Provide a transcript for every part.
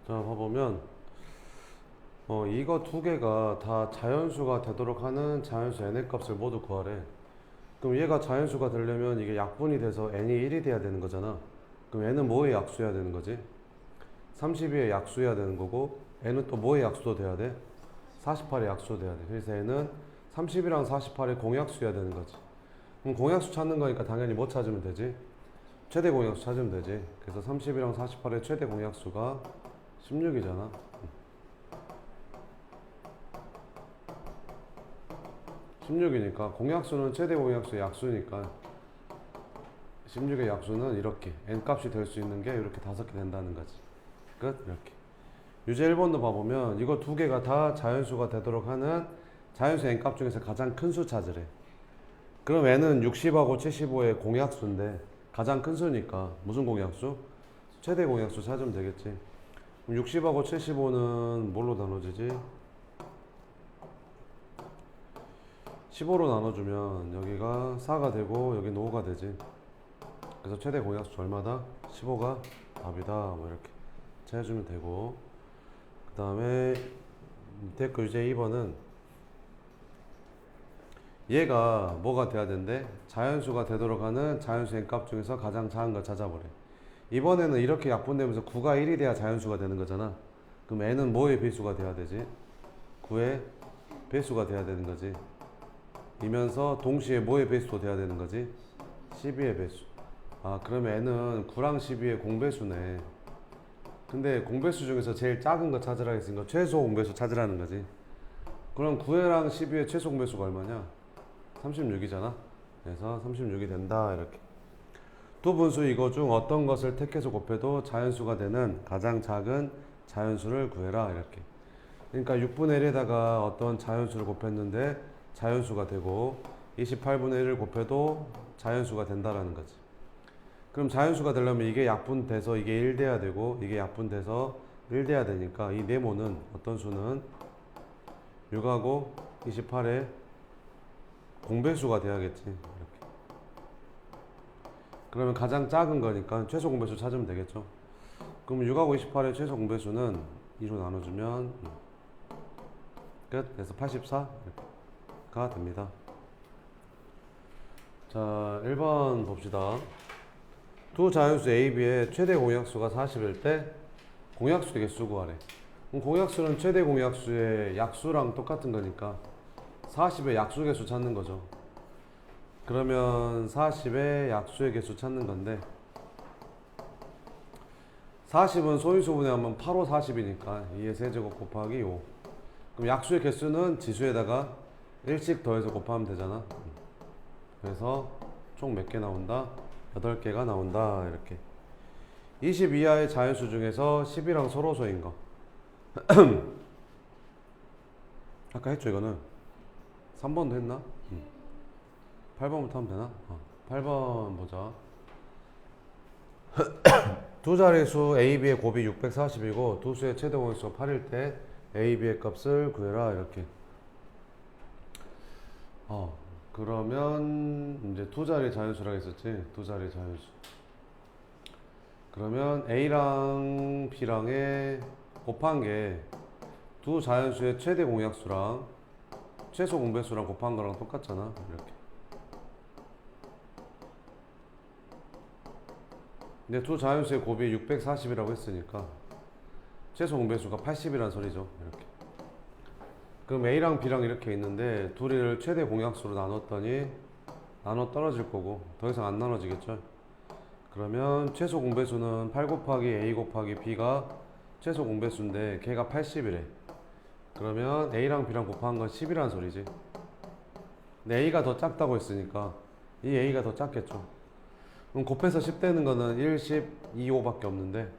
자, 봐보면 이거 두 개가 다 자연수가 되도록 하는 자연수 n의 값을 모두 구하래. 그럼 얘가 자연수가 되려면 이게 약분이 돼서 n이 1이 돼야 되는 거잖아. 그럼 n은 뭐의 약수여야 되는 거지? 32의 약수여야 되는 거고, n은 또 뭐의 약수도 돼야 돼? 48의 약수도 돼야 돼. 그래서 n은 30이랑 48의 공약수여야 되는 거지. 그럼 공약수 찾는 거니까 당연히 뭐 찾으면 되지? 최대 공약수 찾으면 되지. 그래서 30이랑 48의 최대 공약수가 16이잖아. 16이니까 공약수는 최대 공약수의 약수니까 16의 약수는 이렇게 n값이 될 수 있는 게 이렇게 5개 된다는 거지. 끝. 이렇게. 유제 1번도 봐보면 이거 두 개가 다 자연수가 되도록 하는 자연수 n값 중에서 가장 큰 수 찾으래. 그럼 n은 60하고 75의 공약수인데 가장 큰 수니까 무슨 공약수? 최대 공약수 찾으면 되겠지. 그럼 60하고 75는 뭘로 나눠지지? 15로 나눠주면 여기가 4가 되고 여기는 5가 되지. 그래서 최대 공약수 얼마다? 15가 답이다. 뭐 이렇게 찾아주면 되고, 그 다음에 밑에 거 유제 2번은 얘가 뭐가 돼야 된대? 자연수가 되도록 하는 자연수 n값 중에서 가장 작은 걸 찾아보래. 이번에는 이렇게 약분되면서 9가 1이 돼야 자연수가 되는 거잖아. 그럼 n은 뭐의 배수가 돼야 되지? 9의 배수가 돼야 되는 거지. 이면서 동시에 뭐의 배수도 돼야 되는 거지? 12의 배수. 아, 그러면 n은 9랑 12의 공배수네. 근데 공배수 중에서 제일 작은 거 찾으라 했으니까 최소 공배수 찾으라는 거지. 그럼 9회랑 12의 최소 공배수가 얼마냐? 36이잖아. 그래서 36이 된다. 이렇게. 두 분수 이거 중 어떤 것을 택해서 곱해도 자연수가 되는 가장 작은 자연수를 구해라. 이렇게. 그러니까 6분의 1에다가 어떤 자연수를 곱했는데 자연수가 되고 28분의 1을 곱해도 자연수가 된다라는 거지. 그럼 자연수가 되려면 이게 약분돼서 이게 1 돼야 되고 이게 약분돼서 1 돼야 되니까 이 네모는 어떤 수는 6하고 28의 공배수가 돼야겠지. 이렇게. 그러면 가장 작은 거니까 최소 공배수 찾으면 되겠죠. 그럼 6하고 28의 최소 공배수는 2로 나눠주면 끝. 그래서 84가 됩니다. 자, 1번 봅시다. 두 자연수 A, B의 최대 공약수가 40일 때 공약수의 개수 구하래. 그럼 공약수는 최대 공약수의 약수랑 똑같은 거니까 40의 약수 개수 찾는 거죠. 그러면 40의 약수의 개수 찾는 건데 40은 소인수분해 하면 8, 5, 40이니까 2의 세제곱 곱하기 5. 그럼 약수의 개수는 지수에다가 1씩 더해서 곱하면 되잖아. 그래서 총 몇 개 나온다? 8개가 나온다. 이렇게. 20 이하의 자연수 중에서 10이랑 서로소인 거. 아까 했죠, 이거는. 3번도 했나? 8번부터 하면 되나? 8번 보자. 두 자릿수 A, B의 곱이 640이고 두 수의 최대 공약수가 8일 때 A, B의 값을 구해라. 이렇게. 그러면 이제 두 자리 자연수라고 했었지. 두 자리 자연수. 그러면 A랑 B랑의 곱한 게 두 자연수의 최대 공약수랑 최소 공배수랑 곱한 거랑 똑같잖아. 이렇게. 근데 두 자연수의 곱이 640이라고 했으니까 최소 공배수가 80이란 소리죠. 이렇게. 그럼 A랑 B랑 이렇게 있는데 둘이를 최대 공약수로 나눴더니 나눠 떨어질 거고 더 이상 안 나눠지겠죠. 그러면 최소 공배수는 8 곱하기 A 곱하기 B가 최소 공배수인데 걔가 80이래. 그러면 A랑 B랑 곱한 건 10이란 소리지. 근데 A가 더 작다고 했으니까 이 A가 더 작겠죠. 그럼 곱해서 10 되는 거는 1, 10, 2, 5밖에 없는데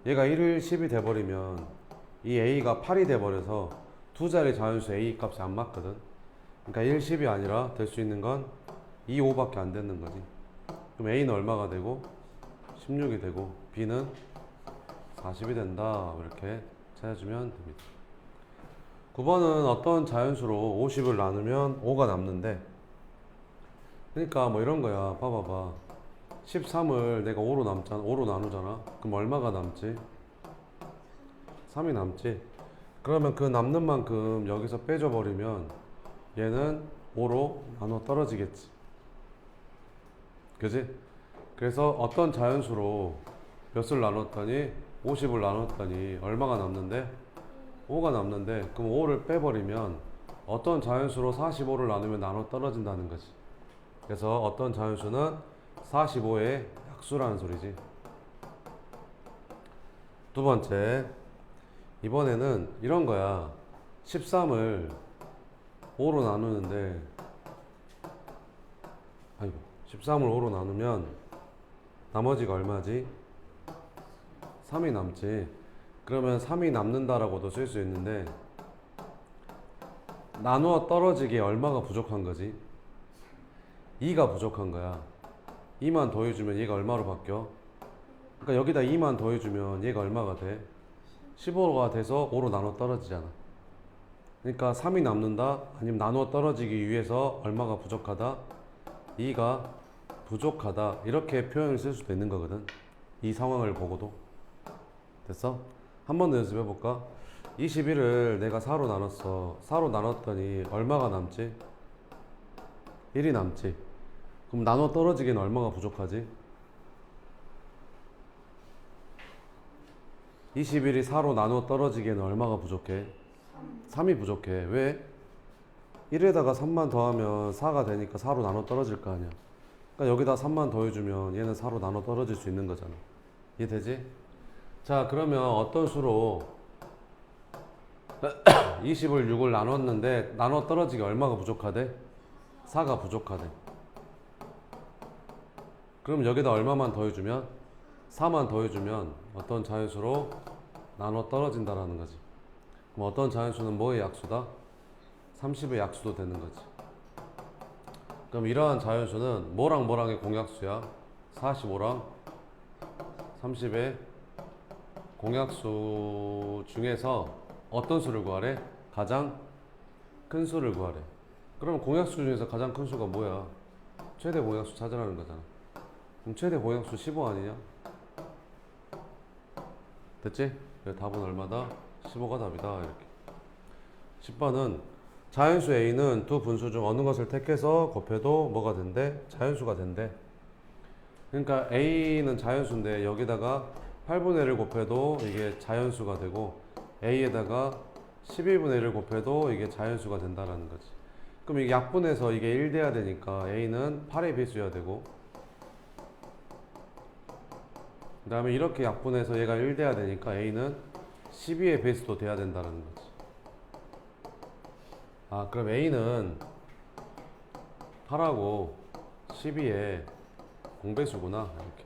얘가 1, 10이 돼버리면 이 A가 8이 돼버려서 두 자리 자연수 A 값이 안 맞거든. 그러니까 1, 10이 아니라 될 수 있는 건 2, 5밖에 안 되는 거지. 그럼 A는 얼마가 되고 16이 되고 B는 40이 된다. 이렇게 찾아주면 됩니다. 9번은 어떤 자연수로 50을 나누면 5가 남는데, 그러니까 뭐 이런 거야. 봐봐봐. 13을 내가 5로 나누잖아. 그럼 얼마가 남지? 3이 남지. 그러면 그 남는 만큼 여기서 빼줘 버리면 얘는 5로 나눠 떨어지겠지. 그지? 그래서 어떤 자연수로 몇을 나눴더니 50을 나눴더니 얼마가 남는데? 5가 남는데, 그럼 5를 빼버리면 어떤 자연수로 45를 나누면 나눠 떨어진다는 거지. 그래서 어떤 자연수는 45의 약수라는 소리지. 두 번째, 이번에는 이런 거야. 13을 5로 나누는데, 아이고, 13을 5로 나누면 나머지가 얼마지? 3이 남지. 그러면 3이 남는다라고도 쓸 수 있는데, 나누어 떨어지기에 얼마가 부족한 거지? 2가 부족한 거야. 2만 더해주면 얘가 얼마로 바뀌어? 그러니까 여기다 2만 더해주면 얘가 얼마가 돼? 15가 돼서 5로 나눠 떨어지잖아. 그러니까 3이 남는다? 아니면 나누어 떨어지기 위해서 얼마가 부족하다? 2가 부족하다. 이렇게 표현을 쓸 수도 있는 거거든. 이 상황을 보고도. 됐어? 한 번 더 연습해볼까? 21을 내가 4로 나눴어. 4로 나눴더니 얼마가 남지? 1이 남지. 그럼 나눠 떨어지기는 얼마가 부족하지? 21이 4로 나눠 떨어지기에는 얼마가 부족해? 3이 부족해. 왜? 1에다가 3만 더하면 4가 되니까 4로 나눠 떨어질 거 아니야. 그러니까 여기다 3만 더해주면 얘는 4로 나눠 떨어질 수 있는 거잖아. 이해되지? 자, 그러면 어떤 수로 20을 6을 나눴는데 나눠 떨어지기 얼마가 부족하대? 4가 부족하대. 그럼 여기다 얼마만 더해주면? 4만 더해주면 어떤 자연수로 나눠 떨어진다라는 거지. 그럼 어떤 자연수는 뭐의 약수다? 30의 약수도 되는 거지. 그럼 이러한 자연수는 뭐랑 뭐랑의 공약수야? 45랑 30의 공약수 중에서 어떤 수를 구하래? 가장 큰 수를 구하래. 그러면 공약수 중에서 가장 큰 수가 뭐야? 최대 공약수 찾으라는 거잖아. 그럼 최대 공약수 15 아니냐? 됐지? 답은 얼마다? 15가 답이다. 이렇게. 10번은 자연수 A는 두 분수 중 어느 것을 택해서 곱해도 뭐가 된대? 자연수가 된대. 그러니까 A는 자연수인데 여기다가 8분의 1을 곱해도 이게 자연수가 되고 A에다가 11분의 1을 곱해도 이게 자연수가 된다라는 거지. 그럼 이게 약분해서 이게 1 돼야 되니까 A는 8의 배수여야 되고, 그 다음에 이렇게 약분해서 얘가 1 돼야 되니까 A는 12의 배수도 돼야 된다는 거지. 아, 그럼 A는 8하고 12의 공배수구나. 이렇게.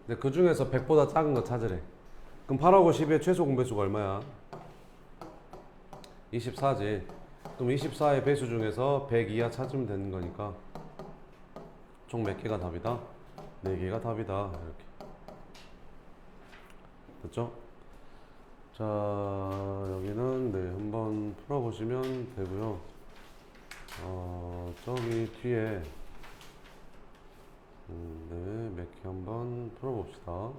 근데 그 중에서 100보다 작은 거 찾으래. 그럼 8하고 12의 최소 공배수가 얼마야? 24지. 그럼 24의 배수 중에서 100 이하 찾으면 되는 거니까 총 몇 개가 답이다? 4개가 답이다. 이렇게. 됐죠? 자, 여기는 네, 한번 풀어보시면 되고요. 저기 뒤에 네, 몇 개 한번 풀어봅시다.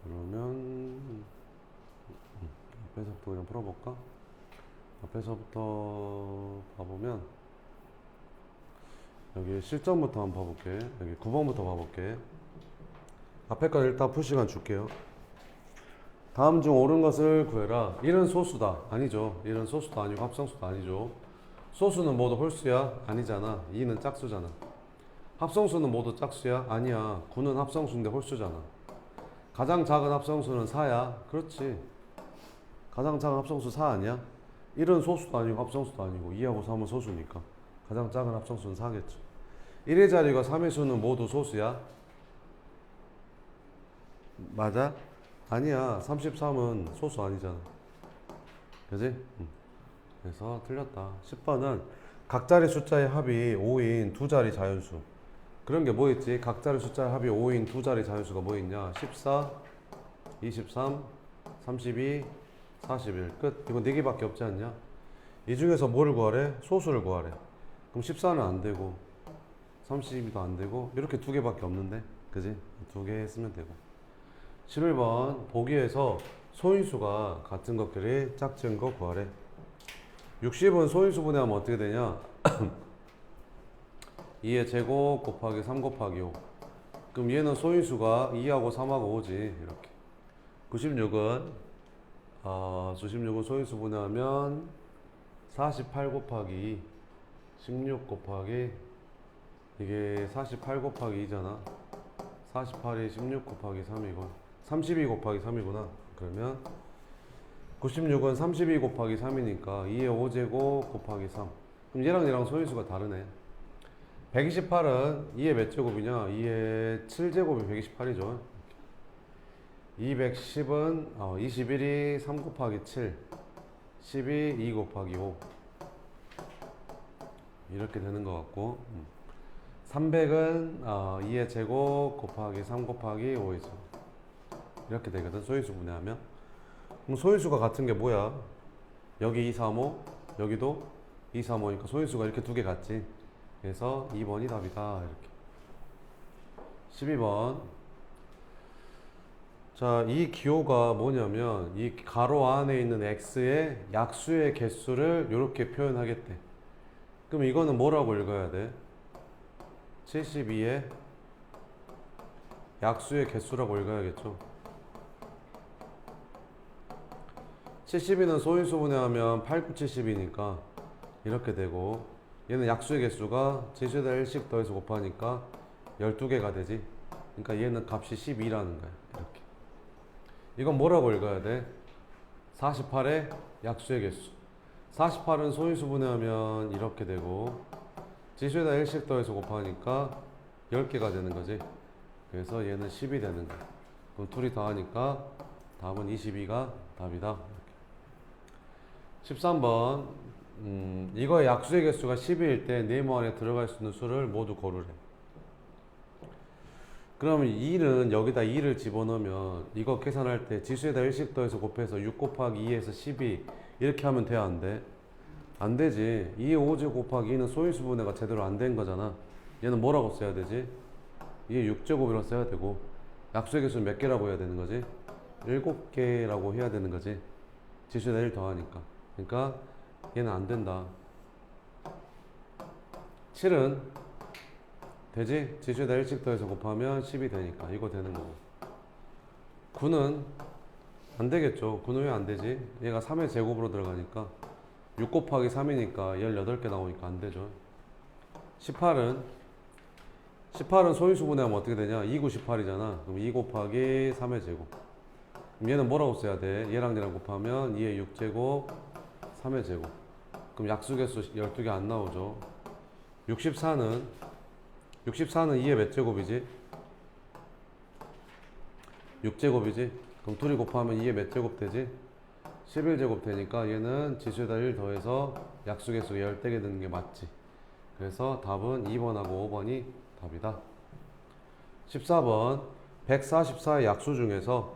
그러면 앞에서부터 그냥 풀어볼까? 앞에서부터 봐보면 여기 실전부터 한번 봐볼게. 여기 9번부터 봐볼게. 앞에 건 일단 풀 시간 줄게요. 다음 중 옳은 것을 구해라. 1은 소수다. 아니죠. 1은 소수도 아니고 합성수도 아니죠. 소수는 모두 홀수야? 아니잖아. 2는 짝수잖아. 합성수는 모두 짝수야? 아니야. 9는 합성수인데 홀수잖아. 가장 작은 합성수는 4야? 그렇지. 가장 작은 합성수 4 아니야? 1은 소수도 아니고 합성수도 아니고 2하고 3은 소수니까 가장 작은 합성수는 4겠죠. 1의 자리가 3의 수는 모두 소수야? 맞아? 아니야. 33은 소수 아니잖아. 그지? 그래서 틀렸다. 10번은 각자리 숫자의 합이 5인 두 자리 자연수. 그런 게 뭐 있지? 각자리 숫자의 합이 5인 두 자리 자연수가 뭐 있냐? 14, 23, 32, 41. 끝. 이거 4개밖에 없지 않냐? 이 중에서 뭐를 구하래? 소수를 구하래. 그럼 14는 안 되고 32도 안 되고 이렇게 두 개밖에 없는데 그지? 두 개 했으면 되고 11번 보기에서 소인수가 같은 것끼리 짝지은 거 구하래. 60은 소인수 분해하면 어떻게 되냐 2의 제곱 곱하기 3 곱하기 5 그럼 얘는 소인수가 2하고 3하고 5지 이렇게 96은 96은 소인수 분해하면 48 곱하기 16 곱하기 이게 48 곱하기 2잖아 48이 16 곱하기 3이고 32 곱하기 3이구나 그러면 96은 32 곱하기 3이니까 2의 5제곱 곱하기 3 그럼 얘랑 소인수가 다르네 128은 2의 몇 제곱이냐 2의 7제곱이 128이죠 210은 21이 3 곱하기 7 10이 2 곱하기 5 이렇게 되는 것 같고 300은 2의 제곱 곱하기 3 곱하기 5이죠 이렇게 되거든 소인수 분해하면 그럼 소인수가 같은 게 뭐야 여기 2, 3, 5 여기도 2, 3, 5니까 소인수가 이렇게 두 개 같지 그래서 2번이 답이다 이렇게 12번 자, 이 기호가 뭐냐면 이 가로 안에 있는 x의 약수의 개수를 이렇게 표현하겠대. 그럼 이거는 뭐라고 읽어야 돼? 72의 약수의 개수라고 읽어야겠죠. 72는 소인수 분해하면 8, 9, 70이니까 이렇게 되고 얘는 약수의 개수가 지수에다 1씩 더해서 곱하니까 12개가 되지. 그러니까 얘는 값이 12라는 거야. 이렇게. 이건 뭐라고 읽어야 돼? 48의 약수의 개수 48은 소인수 분해하면 이렇게 되고 지수에다 1씩 더해서 곱하니까 10개가 되는 거지 그래서 얘는 10이 되는 거야 그럼 둘이 더하니까 답은 22가 답이다 13번 이거의 약수의 개수가 10일 때 네모 안에 들어갈 수 있는 수를 모두 고르래 그러면 2는 여기다 2를 집어넣으면 이거 계산할 때 지수에다 1씩 더해서 곱해서 6 곱하기 2에서 12 이렇게 하면 돼 안 돼? 안 되지 2의 5제곱 곱하기 2는 소인수 분해가 제대로 안 된 거잖아 얘는 뭐라고 써야 되지? 2의 6제곱이라고 써야 되고 약수의 개수는 몇 개라고 해야 되는 거지? 7개라고 해야 되는 거지 지수에다 1 더하니까 그러니까 얘는 안 된다 7은 되지? 지수에다 1씩 더해서 곱하면 10이 되니까 이거 되는 거고 9는 안 되겠죠 9는 왜 안 되지? 얘가 3의 제곱으로 들어가니까 6 곱하기 3이니까 18개 나오니까 안 되죠 18은 소인수 분해하면 어떻게 되냐 2, 9, 18이잖아 그럼 2 곱하기 3의 제곱 그럼 얘는 뭐라고 써야 돼? 얘랑 곱하면 2의 6제곱 3의 제곱 그럼 약수개수 12개 안 나오죠 64는 2의 몇 제곱이지? 6제곱이지? 그럼 둘이 곱하면 2의 몇 제곱 되지? 11제곱 되니까 얘는 지수에다 1 더해서 약수개수가 10개 되는 게 맞지 그래서 답은 2번하고 5번이 답이다 14번 144의 약수 중에서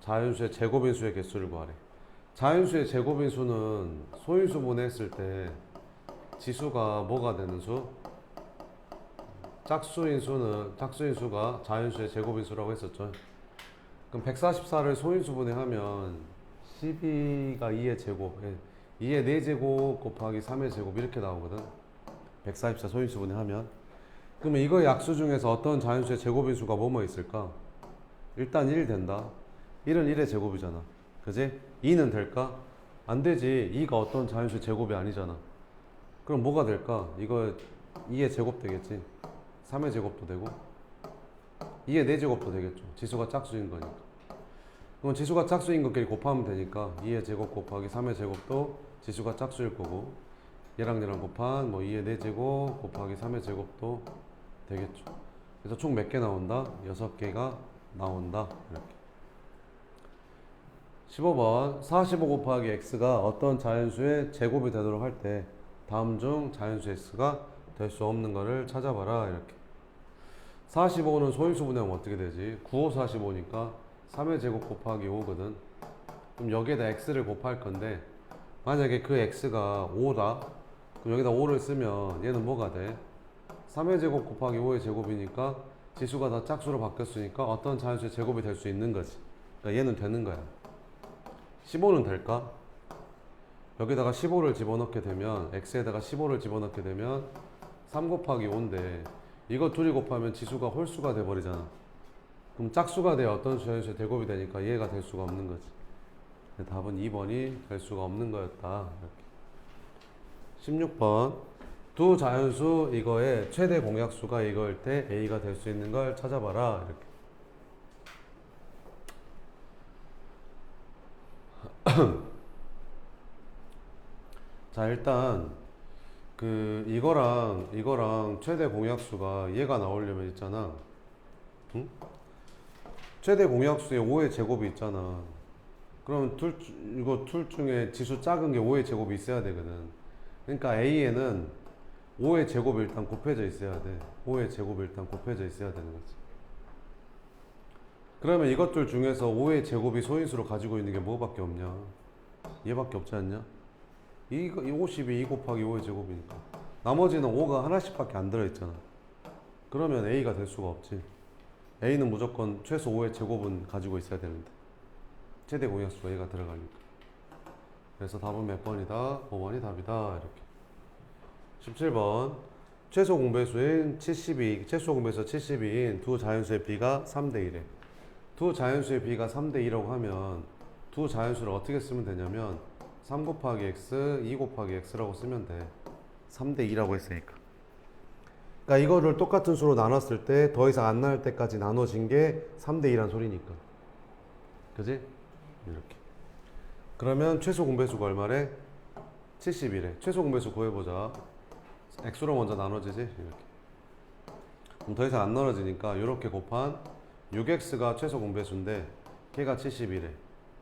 자연수의 제곱인수의 개수를 구하래 자연수의 제곱인수는 소인수 분해했을 때 지수가 뭐가 되는 수? 짝수인수가 자연수의 제곱인수라고 했었죠. 그럼 144를 소인수 분해하면 12가 2의 제곱, 2의 4제곱 곱하기 3의 제곱 이렇게 나오거든. 144 소인수 분해하면. 그러면 이거 약수 중에서 어떤 자연수의 제곱인수가 뭐뭐 있을까? 일단 1 된다. 1은 1의 제곱이잖아. 그지? 2는 될까? 안 되지. 2가 어떤 자연수의 제곱이 아니잖아. 그럼 뭐가 될까? 이거 2의 제곱 되겠지. 3의 제곱도 되고 2의 4제곱도 되겠죠. 지수가 짝수인 거니까. 그럼 지수가 짝수인 것끼리 곱하면 되니까 2의 제곱 곱하기 3의 제곱도 지수가 짝수일 거고 얘랑 곱한 2의 4제곱 곱하기 3의 제곱도 되겠죠. 그래서 총 몇 개 나온다? 6개가 나온다. 이렇게. 15번 45 곱하기 x가 어떤 자연수의 제곱이 되도록 할 때 다음 중 자연수 x가 될 수 없는 거를 찾아봐라. 이렇게. 45는 소인수 분해하면 어떻게 되지? 9, 5, 45니까 3의 제곱 곱하기 5거든. 그럼 여기에다 x를 곱할 건데 만약에 그 x가 5다. 그럼 여기다 5를 쓰면 얘는 뭐가 돼? 3의 제곱 곱하기 5의 제곱이니까 지수가 다 짝수로 바뀌었으니까 어떤 자연수의 제곱이 될 수 있는 거지. 그러니까 얘는 되는 거야. 15는 될까? 여기다가 15를 집어넣게 되면 x에다가 15를 집어넣게 되면 3 곱하기 5인데 이거 둘이 곱하면 지수가 홀수가 돼버리잖아. 그럼 짝수가 돼야 어떤 자연수의 제곱이 되니까 얘가 될 수가 없는 거지. 답은 2번이 될 수가 없는 거였다. 이렇게. 16번 두 자연수 이거의 최대 공약수가 이거일 때 A가 될 수 있는 걸 찾아봐라. 이렇게. 자, 일단 이거랑 최대 공약수가 얘가 나오려면 있잖아. 응? 최대 공약수에 5의 제곱이 있잖아. 그러면 이거 둘 중에 지수 작은 게 5의 제곱이 있어야 되거든. 그러니까 A에는 5의 제곱이 일단 곱해져 있어야 돼. 5의 제곱이 일단 곱해져 있어야 되는 거지. 그러면 이것들 중에서 5의 제곱이 소인수로 가지고 있는 게 뭐밖에 없냐? 얘밖에 없지 않냐? 이 50이 2 곱하기 5의 제곱이니까. 나머지는 5가 하나씩밖에 안 들어있잖아. 그러면 A가 될 수가 없지. A는 무조건 최소 5의 제곱은 가지고 있어야 되는데. 최대 공약수가 A가 들어가니까. 그래서 답은 몇 번이다? 5번이 답이다. 이렇게. 17번. 최소 공배수인 72, 최소 공배수 72인 두 자연수의 B가 3대 1에. 두 자연수의 B가 3대 2라고 하면 두 자연수를 어떻게 쓰면 되냐면 3 곱하기 x, 2 곱하기 x라고 쓰면 돼. 3대 2라고 했으니까. 그러니까 이거를 똑같은 수로 나눴을 때 더 이상 안 나올 때까지 나눠진 게 3대 2란 소리니까. 그지? 이렇게. 그러면 최소 공배수가 얼마래? 71에. 최소 공배수 구해보자. x로 먼저 나눠지지? 이렇게. 그럼 더 이상 안 나눠지니까 이렇게 곱한 6x가 최소 공배수인데 걔가 71에.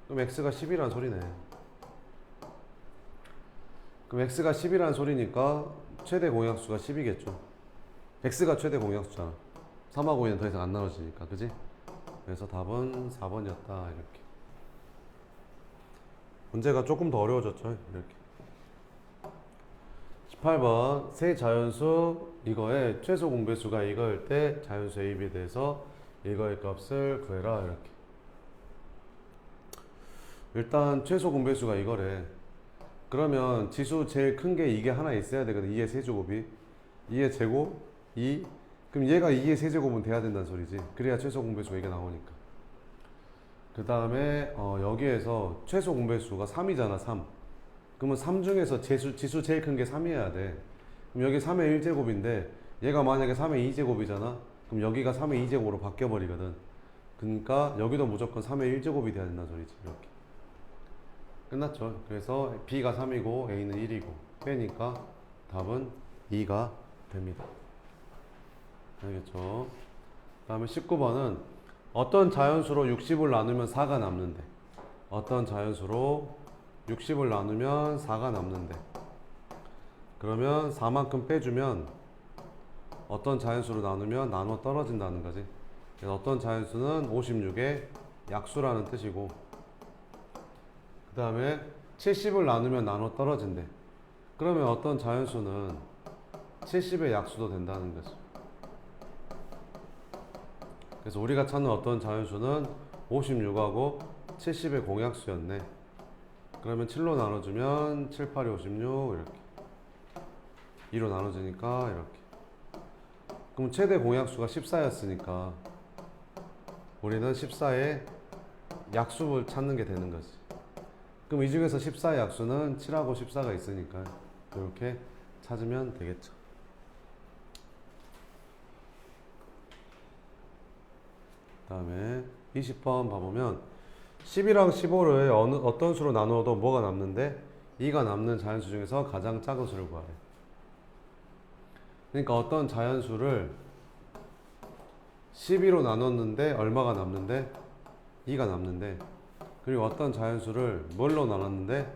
그럼 x가 10이란 소리네. 그럼 x가 10이라는 소리니까 최대 공약수가 10이겠죠. x가 최대 공약수잖아. 3하고 2는 더 이상 안 나눠지니까. 그지? 그래서 답은 4번이었다. 이렇게. 문제가 조금 더 어려워졌죠. 이렇게. 18번 세 자연수 이거의 최소 공배수가 이거일 때 자연수 A, B에 대해서 이거의 값을 구해라. 이렇게. 일단 최소 공배수가 이거래. 그러면 지수 제일 큰 게 이게 하나 있어야 되거든. 2의 세제곱이. 2의 제곱, 2. 그럼 얘가 2의 세제곱은 돼야 된다는 소리지. 그래야 최소 공배수가 이게 나오니까. 그 다음에 여기에서 최소 공배수가 3이잖아. 3. 그러면 3 중에서 지수 제일 큰 게 3이어야 돼. 그럼 여기 3의 1제곱인데 얘가 만약에 3의 2제곱이잖아. 그럼 여기가 3의 2제곱으로 바뀌어버리거든. 그러니까 여기도 무조건 3의 1제곱이 돼야 된다는 소리지. 이렇게. 끝났죠. 그래서 B가 3이고 A는 1이고 빼니까 답은 2가 됩니다. 알겠죠? 그 다음에 19번은 어떤 자연수로 60을 나누면 4가 남는데 어떤 자연수로 60을 나누면 4가 남는데 그러면 4만큼 빼주면 어떤 자연수로 나누면 나눠 떨어진다는 거지. 그래서 어떤 자연수는 56의 약수라는 뜻이고 그 다음에 70을 나누면 나눠 떨어진대. 그러면 어떤 자연수는 70의 약수도 된다는 거지. 그래서 우리가 찾는 어떤 자연수는 56하고 70의 공약수였네. 그러면 7로 나눠주면 7, 8이 56 이렇게 2로 나눠지니까 이렇게. 그럼 최대 공약수가 14였으니까 우리는 14의 약수를 찾는 게 되는 거지. 그럼 이 중에서 14의 약수는 7하고 14가 있으니까 이렇게 찾으면 되겠죠. 그 다음에 20번 봐보면 10이랑 15를 어떤 수로 나누어도 뭐가 남는데 2가 남는 자연수 중에서 가장 작은 수를 구하래. 그러니까 어떤 자연수를 12로 나눴는데 얼마가 남는데 2가 남는데 그리고 어떤 자연수를 뭘로 나눴는데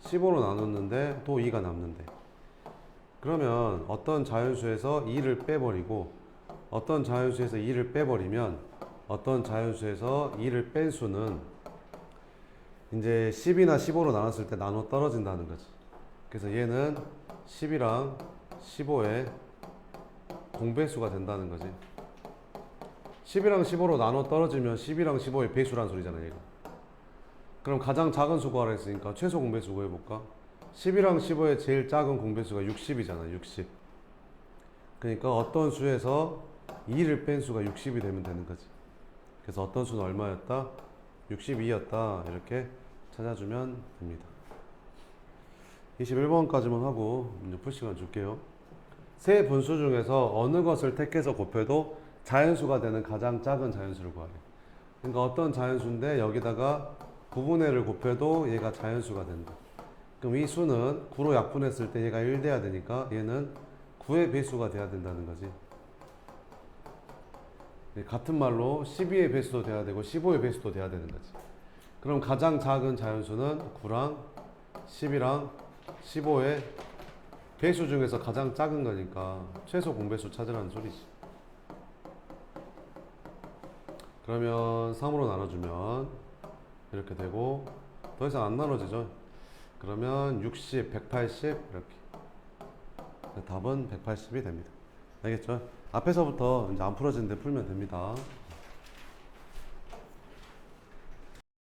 15로 나눴는데 또 2가 남는데 그러면 어떤 자연수에서 2를 빼버리고 어떤 자연수에서 2를 빼버리면 어떤 자연수에서 2를 뺀 수는 이제 10이나 15로 나눴을 때 나눠 떨어진다는 거지. 그래서 얘는 10이랑 15의 공배수가 된다는 거지. 10이랑 15로 나눠 떨어지면 10이랑 15의 배수란 소리잖아, 얘가. 그럼 가장 작은 수 구하라 했으니까 최소 공배수 구해볼까? 10이랑 15의 제일 작은 공배수가 60이잖아, 60. 그러니까 어떤 수에서 2를 뺀 수가 60이 되면 되는 거지. 그래서 어떤 수는 얼마였다? 62였다. 이렇게 찾아주면 됩니다. 21번까지만 하고 이제 풀 시간 줄게요. 세 분수 중에서 어느 것을 택해서 곱해도 자연수가 되는 가장 작은 자연수를 구하래. 그러니까 어떤 자연수인데 여기다가 9분의 1을 곱해도 얘가 자연수가 된다. 그럼 이 수는 9로 약분했을 때 얘가 1 돼야 되니까 얘는 9의 배수가 돼야 된다는 거지. 같은 말로 12의 배수도 돼야 되고 15의 배수도 돼야 되는 거지. 그럼 가장 작은 자연수는 9랑 10이랑 15의 배수 중에서 가장 작은 거니까 최소 공배수 찾으라는 소리지. 그러면 3으로 나눠주면 이렇게 되고 더 이상 안 나눠지죠. 그러면 60, 180 이렇게. 답은 180이 됩니다. 알겠죠? 앞에서부터 이제 안 풀어지는데 풀면 됩니다.